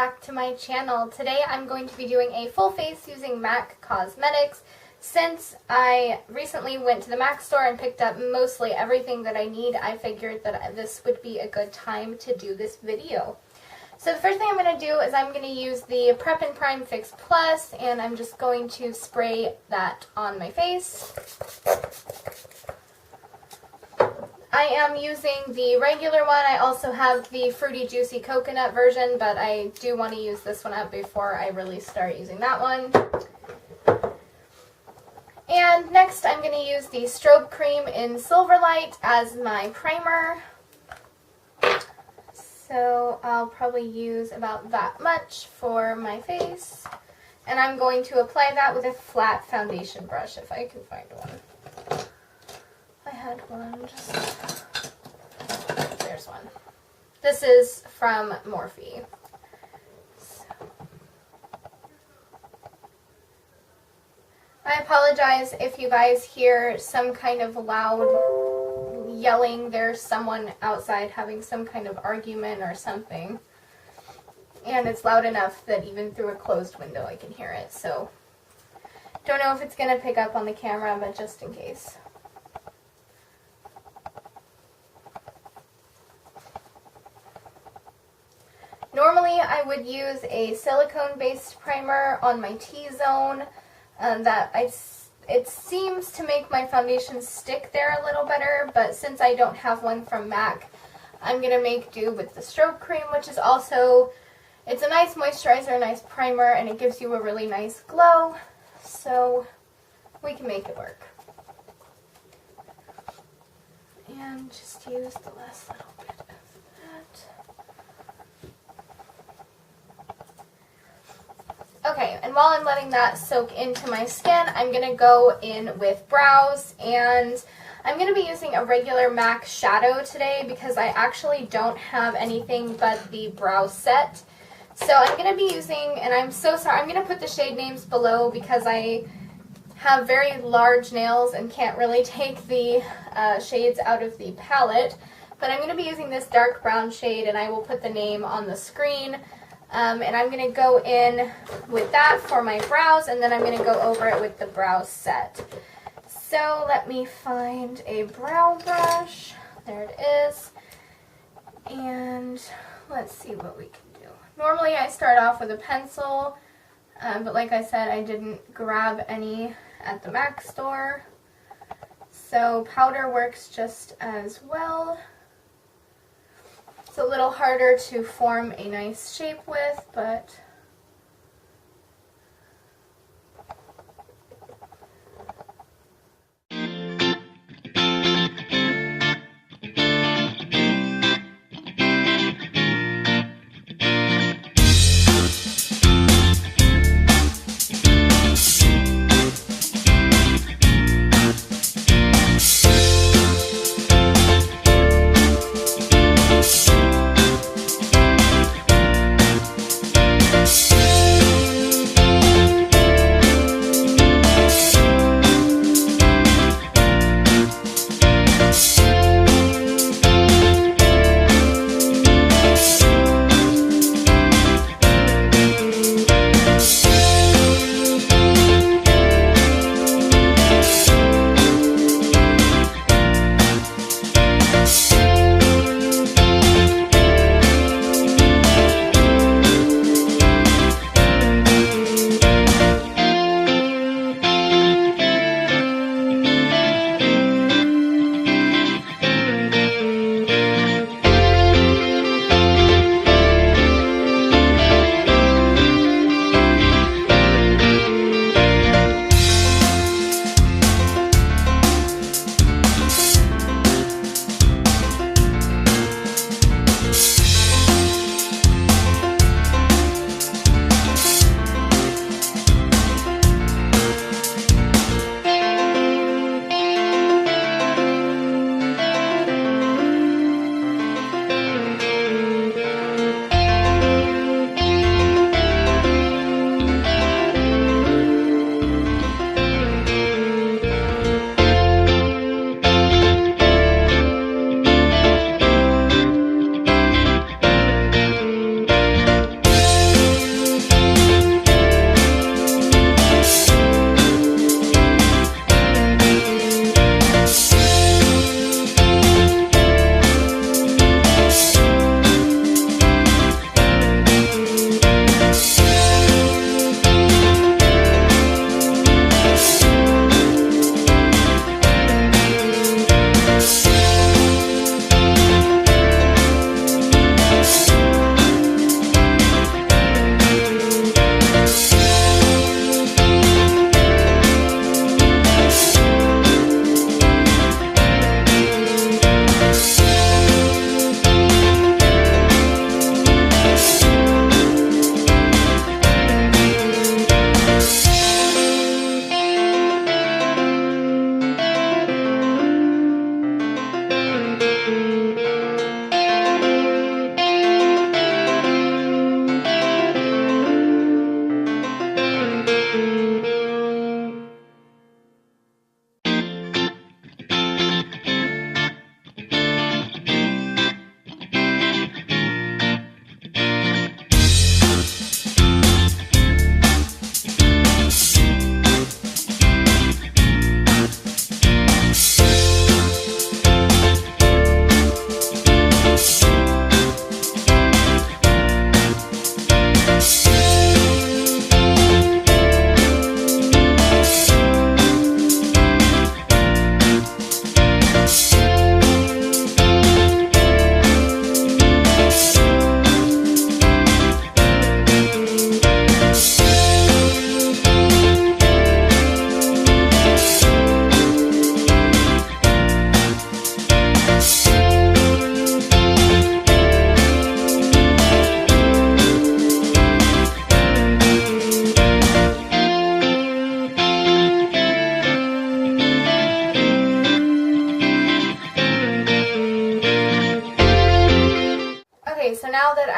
back to my channel. Today I'm going to be doing a full face using MAC Cosmetics. Since I recently went to the MAC store and picked up mostly everything that I need, I figured that this would be a good time to do this video. So the first thing I'm going to do is I'm going to use the Prep and Prime Fix Plus, and I'm just going to spray that on my face. I am using the regular one. I also have the Fruity Juicy Coconut version, but I do want to use this one up before I really start using that one. And next I'm going to use the Strobe Cream in Silverlight as my primer. So I'll probably use about that much for my face. And I'm going to apply that with a flat foundation brush if I can find one. I had one, there's one. This is from Morphe. So. I apologize if you guys hear some kind of loud yelling. There's someone outside having some kind of argument or something. And it's loud enough that even through a closed window I can hear it. So, don't know if it's going to pick up on the camera, but just in case. Normally I would use a silicone-based primer on my T-zone. It seems to make my foundation stick there a little better, but since I don't have one from MAC, I'm going to make do with the Strobe Cream, which is also, it's a nice moisturizer, a nice primer, and it gives you a really nice glow, so we can make it work. And just use the last little bit of that. Okay, and while I'm letting that soak into my skin, I'm going to go in with brows, and I'm going to be using a regular MAC shadow today because I actually don't have anything but the brow set. So I'm going to be using, and I'm so sorry, I'm going to put the shade names below because I have very large nails and can't really take the shades out of the palette, but I'm going to be using this dark brown shade, and I will put the name on the screen. And I'm going to go in with that for my brows, and then I'm going to go over it with the brow set. So let me find a brow brush. There it is. And let's see what we can do. Normally I start off with a pencil, but like I said, I didn't grab any at the MAC store. So powder works just as well. It's a little harder to form a nice shape with, but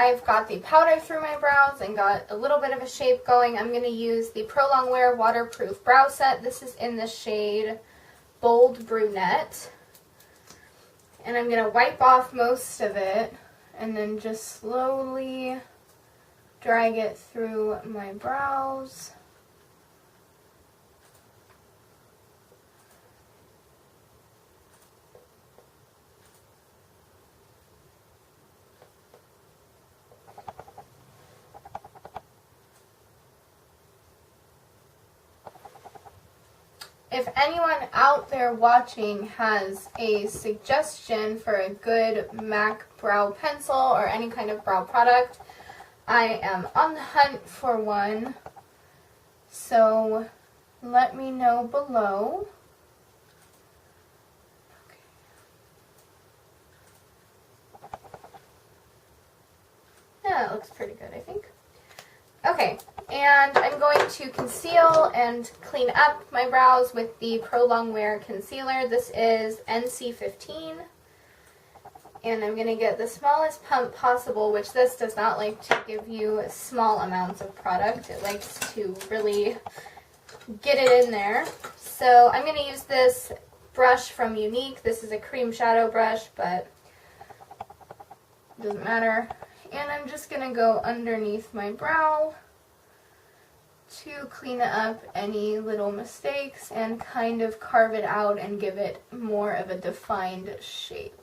I've got the powder through my brows and got a little bit of a shape going, I'm going to use the Pro Longwear Waterproof Brow Set. This is in the shade Bold Brunette. And I'm going to wipe off most of it and then just slowly drag it through my brows. If anyone out there watching has a suggestion for a good MAC brow pencil or any kind of brow product, I am on the hunt for one. So let me know below. Yeah, it looks pretty good, I think. Okay, and I'm going to conceal and clean up my brows with the Pro Longwear Concealer. This is NC15. And I'm going to get the smallest pump possible, which this does not like to give you small amounts of product. It likes to really get it in there. So I'm going to use this brush from Unique. This is a cream shadow brush, but it doesn't matter. And I'm just going to go underneath my brow to clean up any little mistakes and kind of carve it out and give it more of a defined shape.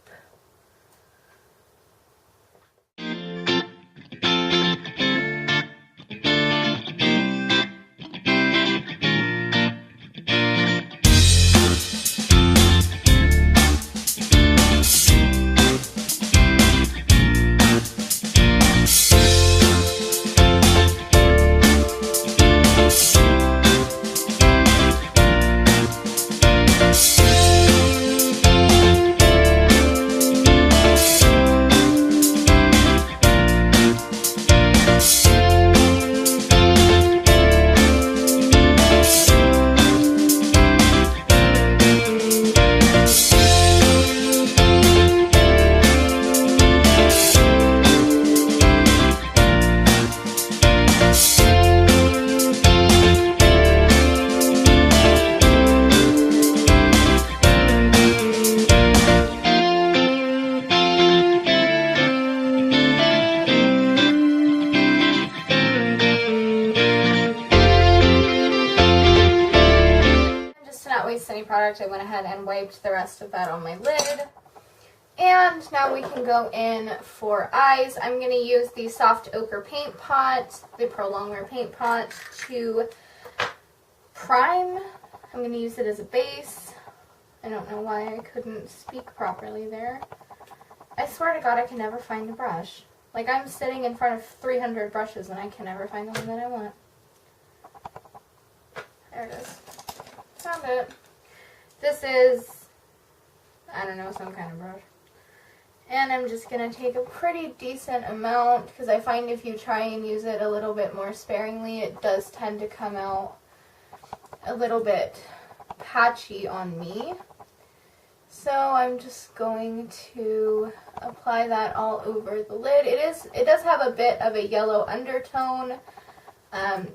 Any product, I went ahead and wiped the rest of that on my lid. And now we can go in for eyes. I'm going to use the Soft Ochre Paint Pot, the Pro Longwear Paint Pot, to prime. I'm going to use it as a base. I don't know why I couldn't speak properly there. I swear to God, I can never find a brush. Like, I'm sitting in front of 300 brushes and I can never find the one that I want. There it is. Found it. This is, I don't know, some kind of brush. And I'm just going to take a pretty decent amount, because I find if you try and use it a little bit more sparingly, it does tend to come out a little bit patchy on me. So I'm just going to apply that all over the lid. It does have a bit of a yellow undertone.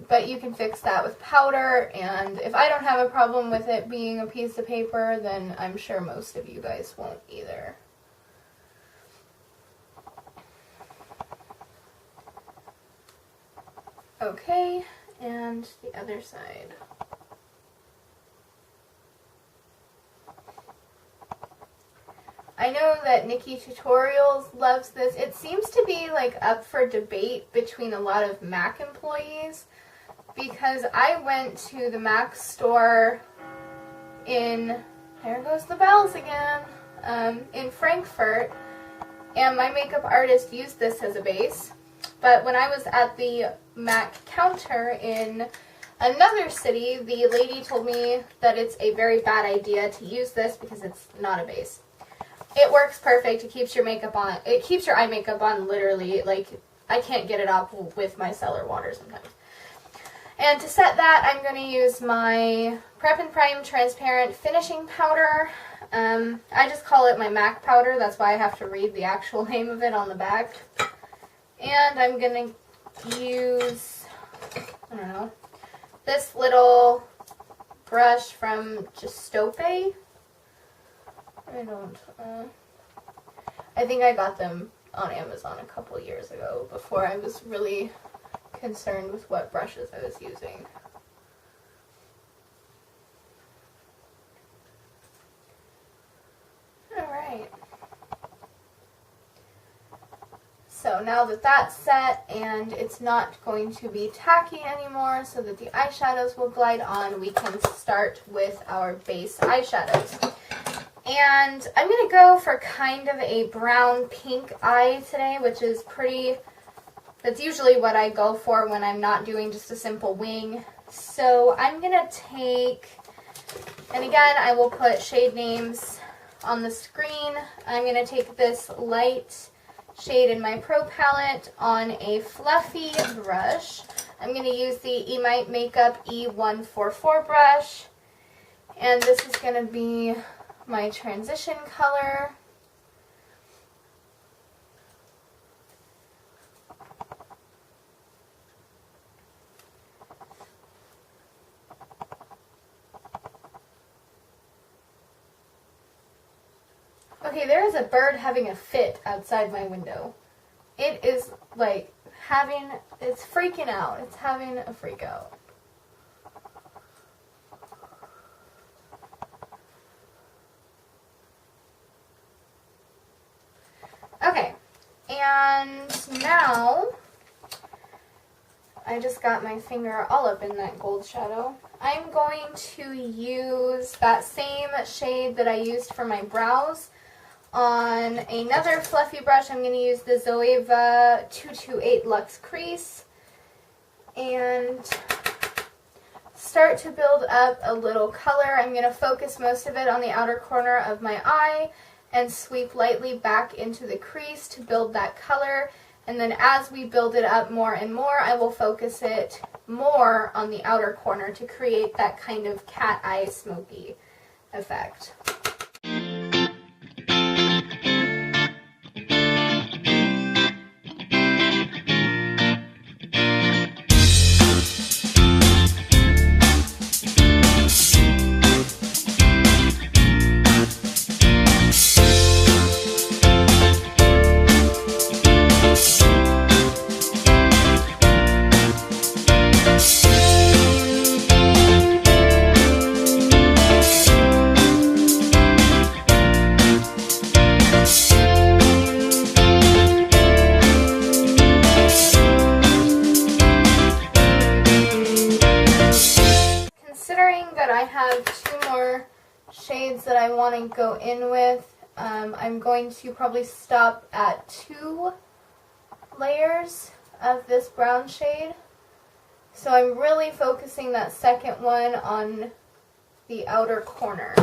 But you can fix that with powder, and if I don't have a problem with it being a piece of paper, then I'm sure most of you guys won't either. Okay, and the other side. I know that Nikki Tutorials loves this. It seems to be like up for debate between a lot of MAC employees, because I went to the MAC store in, there goes the bells again, in Frankfurt, and my makeup artist used this as a base. But when I was at the MAC counter in another city, the lady told me that it's a very bad idea to use this because it's not a base. It works perfect. It keeps your makeup on. It keeps your eye makeup on literally. Like, I can't get it off with my cellar water sometimes. And to set that, I'm going to use my Prep and Prime Transparent Finishing Powder. I just call it my MAC powder. That's why I have to read the actual name of it on the back. And I'm going to use, I don't know, this little brush from Giustope. I think I got them on Amazon a couple years ago before I was really concerned with what brushes I was using. Alright. So now that that's set and it's not going to be tacky anymore so that the eyeshadows will glide on, we can start with our base eyeshadows. And I'm going to go for kind of a brown pink eye today, which is that's usually what I go for when I'm not doing just a simple wing. So I'm going to take, and again I will put shade names on the screen. I'm going to take this light shade in my Pro palette on a fluffy brush. I'm going to use the Emite Makeup E144 brush, and this is going to be my transition color. Okay, there is a bird having a fit outside my window. It is like it's freaking out. It's having a freak out. Okay, and now I just got my finger all up in that gold shadow. I'm going to use that same shade that I used for my brows on another fluffy brush. I'm going to use the Zoeva 228 Luxe Crease and start to build up a little color. I'm going to focus most of it on the outer corner of my eye and sweep lightly back into the crease to build that color. And then as we build it up more and more, I will focus it more on the outer corner to create that kind of cat eye smoky effect. I have two more shades that I want to go in with. I'm going to probably stop at 2 layers of this brown shade. So I'm really focusing that second one on the outer corner.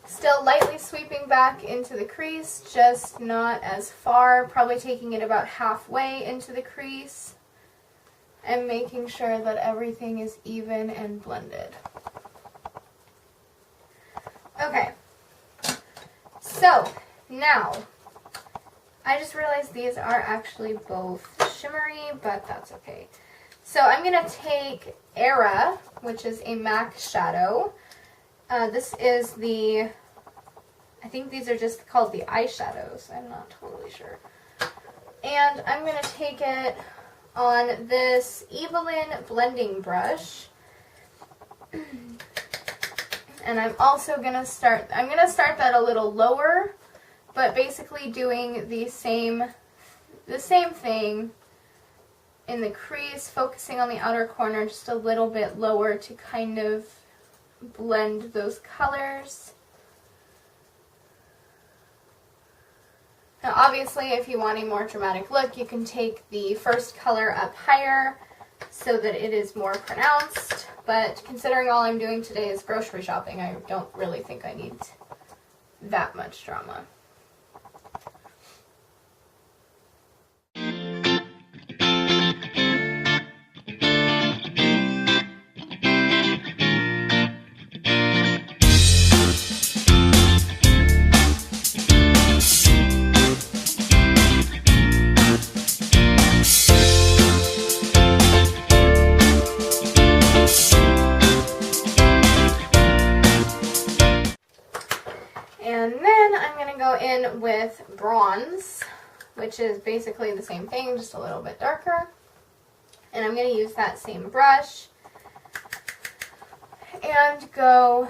Still lightly sweeping back into the crease, just not as far, probably taking it about halfway into the crease and making sure that everything is even and blended. Okay, so now, I just realized these are actually both shimmery, but that's okay. So I'm going to take Era, which is a MAC shadow. This is I think these are just called the eyeshadows, I'm not totally sure. And I'm going to take it on this Evelyn blending brush. And I'm also going to start that a little lower, but basically doing the same thing in the crease, focusing on the outer corner just a little bit lower to kind of blend those colors. Now obviously if you want a more dramatic look, you can take the first color up higher so that it is more pronounced, but considering all I'm doing today is grocery shopping, I don't really think I need that much drama. And then I'm going to go in with bronze, which is basically the same thing, just a little bit darker. And I'm going to use that same brush and go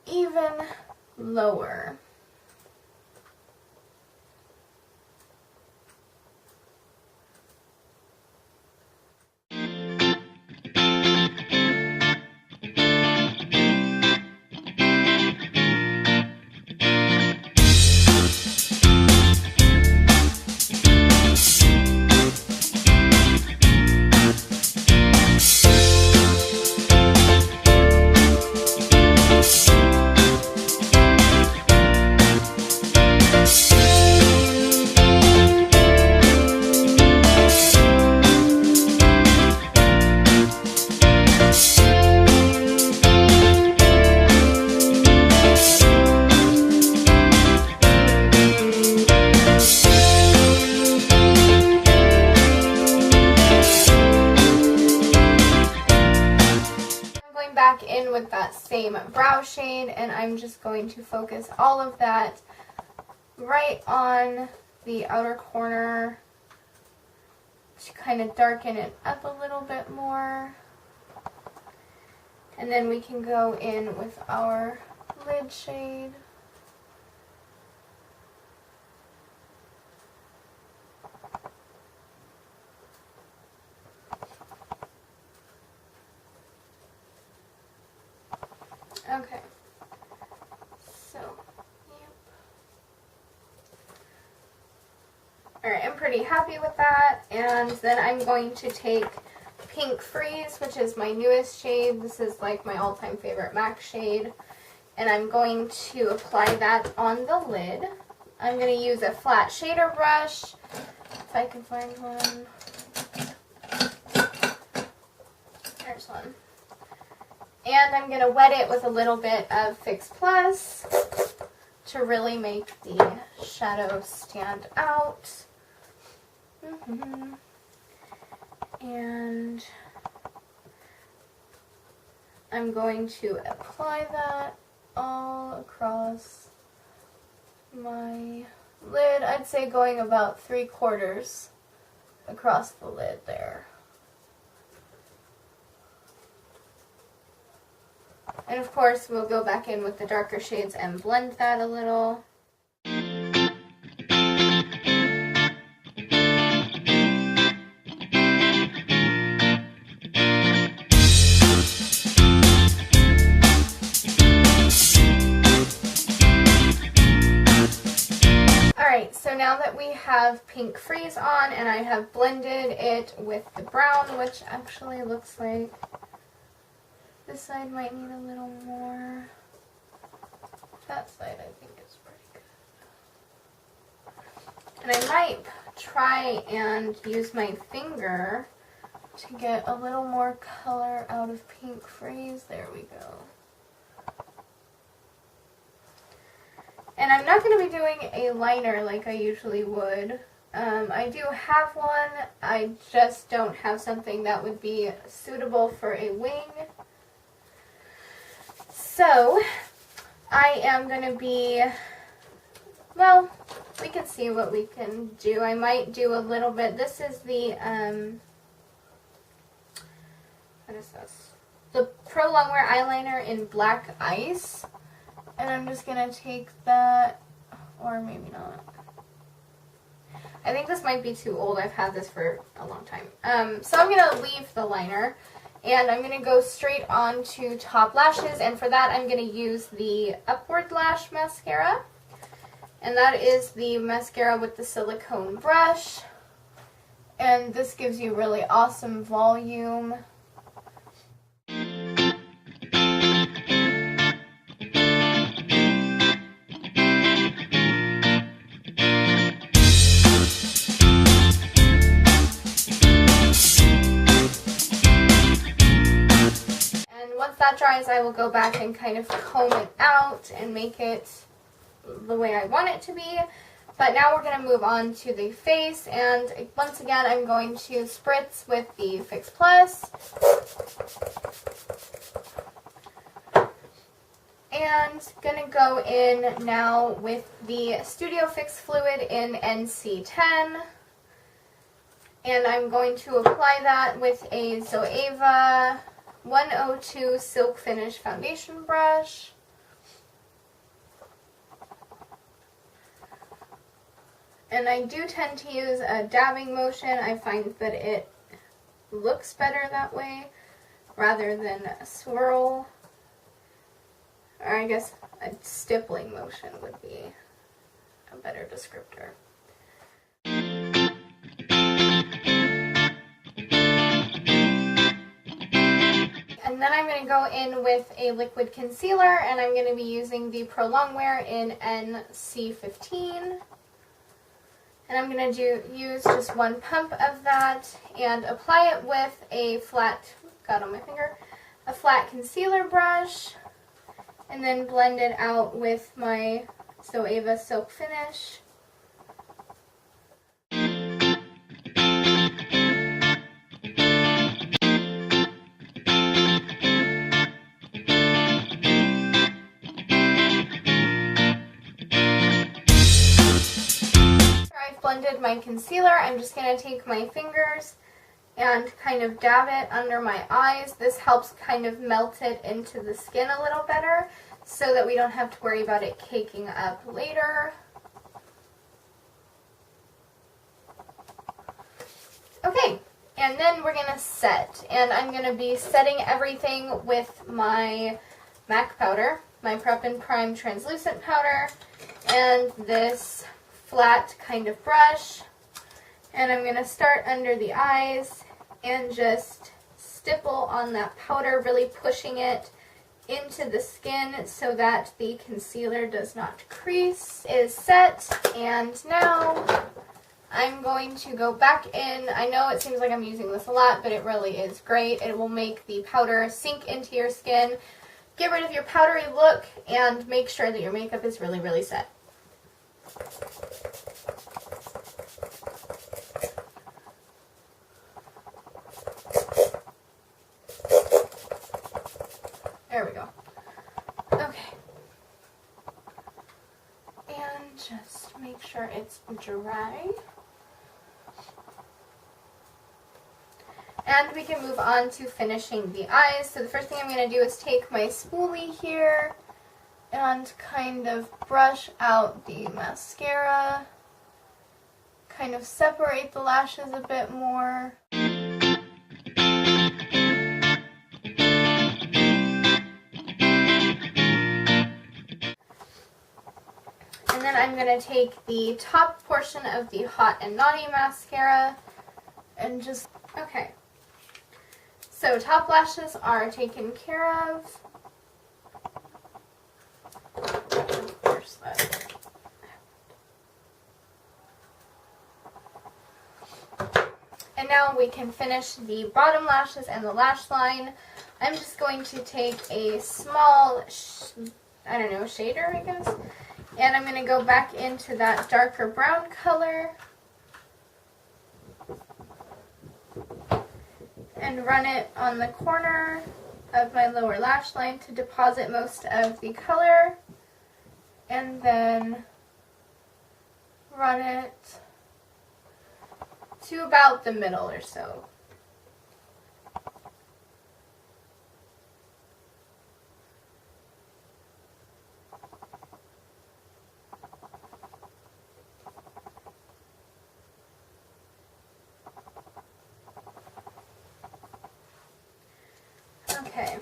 even lower. Back in with that same brow shade, and I'm just going to focus all of that right on the outer corner to kind of darken it up a little bit more. And then we can go in with our lid shade. Okay, so, yep. Alright, I'm pretty happy with that, and then I'm going to take Pink Freeze, which is my newest shade. This is like my all-time favorite MAC shade, and I'm going to apply that on the lid. I'm going to use a flat shader brush, if I can find one. There's one. And I'm going to wet it with a little bit of Fix Plus to really make the shadow stand out. And I'm going to apply that all across my lid. I'd say going about 3/4 across the lid there. And of course, we'll go back in with the darker shades and blend that a little. Alright, so now that we have Pink Freeze on and I have blended it with the brown, which actually looks like this side might need a little more. That side I think is pretty good. And I might try and use my finger to get a little more color out of Pink Freeze. There we go. And I'm not going to be doing a liner like I usually would. I do have one, I just don't have something that would be suitable for a wing. So, I am going to be, well, we can see what we can do. I might do a little bit. This is the, what is this? The Pro Longwear Eyeliner in Black Ice. And I'm just going to take that, or maybe not. I think this might be too old. I've had this for a long time. So I'm going to leave the liner. And I'm going to go straight on to top lashes, and for that I'm going to use the Upward Lash Mascara. And that is the mascara with the silicone brush. And this gives you really awesome volume. That dries, I will go back and kind of comb it out and make it the way I want it to be. But now we're going to move on to the face, and once again I'm going to spritz with the Fix Plus. And gonna go in now with the Studio Fix Fluid in NC10. And I'm going to apply that with a Zoeva 102 Silk Finish Foundation brush. And I do tend to use a dabbing motion. I find that it looks better that way rather than a swirl. Or I guess a stippling motion would be a better descriptor. And then I'm going to go in with a liquid concealer, and I'm going to be using the Pro Longwear in NC15. And I'm going to use just one pump of that and apply it with a flat, got on my finger, a flat concealer brush, and then blend it out with my Zoeva Silk Finish. Blended my concealer, I'm just going to take my fingers and kind of dab it under my eyes. This helps kind of melt it into the skin a little better so that we don't have to worry about it caking up later. Okay, and then we're going to set, and I'm going to be setting everything with my MAC powder, my Prep and Prime translucent powder, and this flat kind of brush, and I'm going to start under the eyes and just stipple on that powder, really pushing it into the skin so that the concealer does not crease. It is set, and now I'm going to go back in. I know it seems like I'm using this a lot, but it really is great. It will make the powder sink into your skin, get rid of your powdery look, and make sure that your makeup is really, really set. There we go. Okay. And just make sure it's dry. And we can move on to finishing the eyes. So the first thing I'm going to do is take my spoolie here and kind of brush out the mascara, kind of separate the lashes a bit more. And then I'm going to take the top portion of the Hot and Naughty mascara and just, okay. So top lashes are taken care of. And now we can finish the bottom lashes and the lash line. I'm just going to take a small, I don't know, shader, I guess. And I'm going to go back into that darker brown color and run it on the corner of my lower lash line to deposit most of the color. And then run it to about the middle or so. Okay.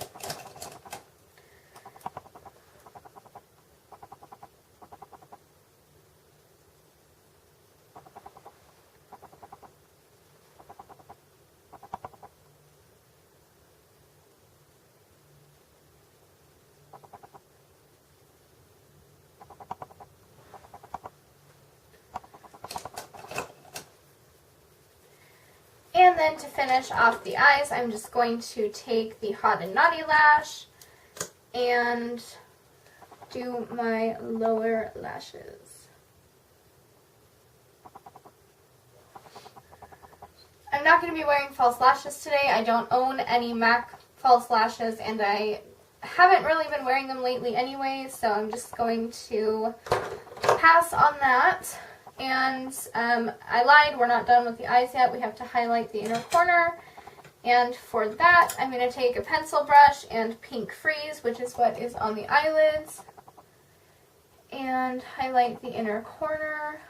And then to finish off the eyes, I'm just going to take the Hot and Naughty lash and do my lower lashes. I'm not going to be wearing false lashes today. I don't own any MAC false lashes, and I haven't really been wearing them lately anyway, so I'm just going to pass on that. And I lied, we're not done with the eyes yet. We have to highlight the inner corner. And for that, I'm going to take a pencil brush and Pink Freeze, which is what is on the eyelids, and highlight the inner corner.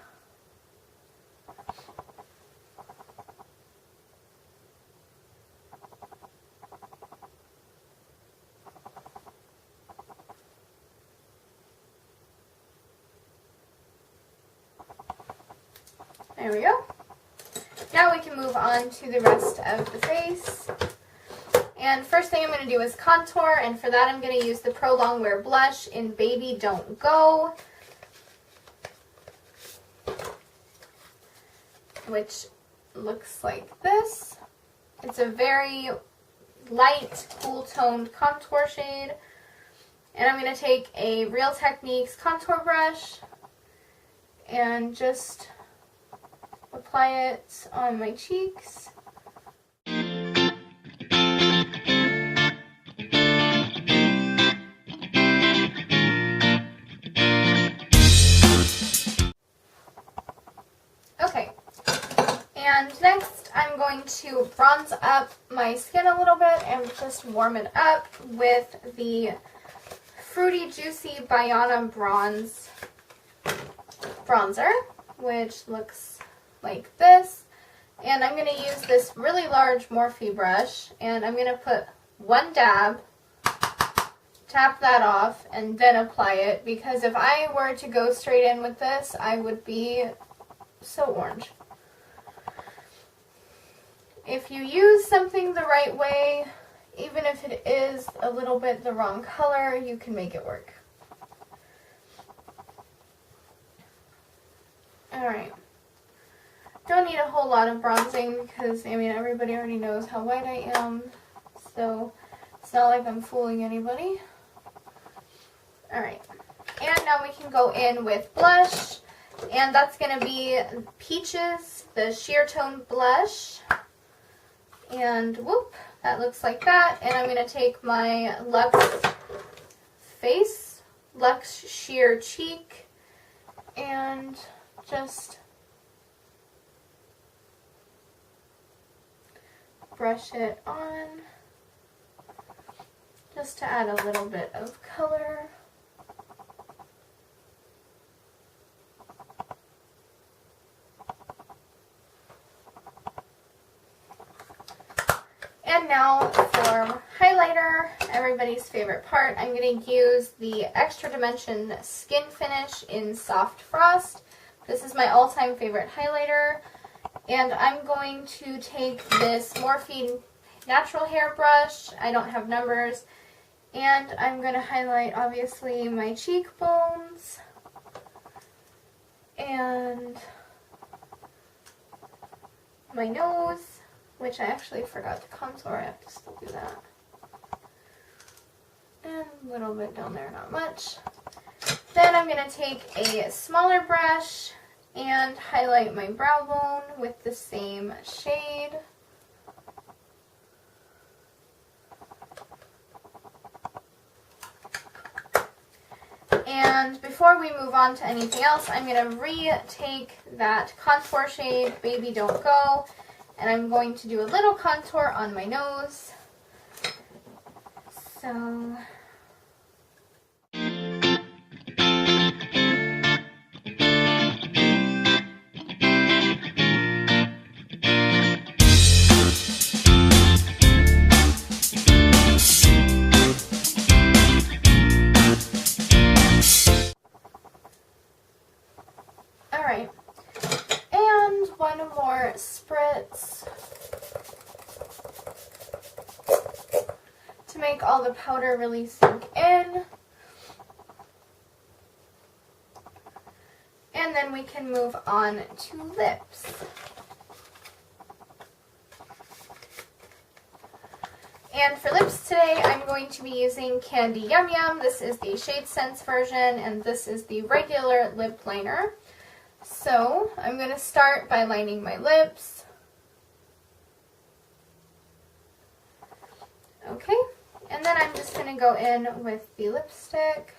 There we go. Now we can move on to the rest of the face. And first thing I'm going to do is contour, and for that I'm going to use the Pro Longwear blush in Baby Don't Go, which looks like this. It's a very light, cool-toned contour shade. And I'm going to take a Real Techniques contour brush and just apply it on my cheeks. Okay, and next I'm going to bronze up my skin a little bit and just warm it up with the Fruity Juicy Bayana bronzer, which looks like this. And I'm going to use this really large Morphe brush, and I'm going to put one dab, tap that off, and then apply it, because if I were to go straight in with this, I would be so orange. If you use something the right way, even if it is a little bit the wrong color, you can make it work. Alright. Don't need a whole lot of bronzing because, I mean, everybody already knows how white I am, so it's not like I'm fooling anybody. Alright, and now we can go in with blush, and that's going to be Peaches, the Sheer Tone blush, and whoop, that looks like that. And I'm going to take my Luxe Sheer Cheek, and just brush it on, just to add a little bit of color. And now for highlighter, everybody's favorite part, I'm going to use the Extra Dimension Skin Finish in Soft Frost. This is my all-time favorite highlighter. And I'm going to take this Morphe natural hair brush, I don't have numbers, and I'm going to highlight, obviously, my cheekbones and my nose, which I actually forgot to contour. I have to still do that. And a little bit down there, not much. Then I'm going to take a smaller brush and highlight my brow bone with the same shade. And before we move on to anything else, I'm going to retake that contour shade, Baby Don't Go, and I'm going to do a little contour on my nose. So alright, and one more spritz to make all the powder really sink in. And then we can move on to lips. And for lips today, I'm going to be using Candy Yum Yum. This is the Shade Sense version, and this is the regular lip liner. So I'm going to start by lining my lips. Okay, And then I'm just going to go in with the lipstick.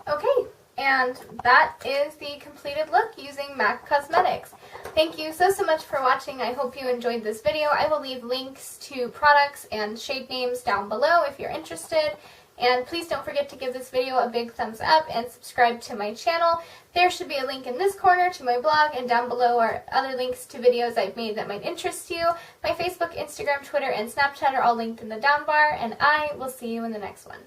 Okay, and that is the completed look using MAC Cosmetics. Thank you so much for watching. I hope you enjoyed this video. I will leave links to products and shade names down below if you're interested. And please don't forget to give this video a big thumbs up and subscribe to my channel. There should be a link in this corner to my blog, and down below are other links to videos I've made that might interest you. My Facebook, Instagram, Twitter, and Snapchat are all linked in the down bar, and I will see you in the next one.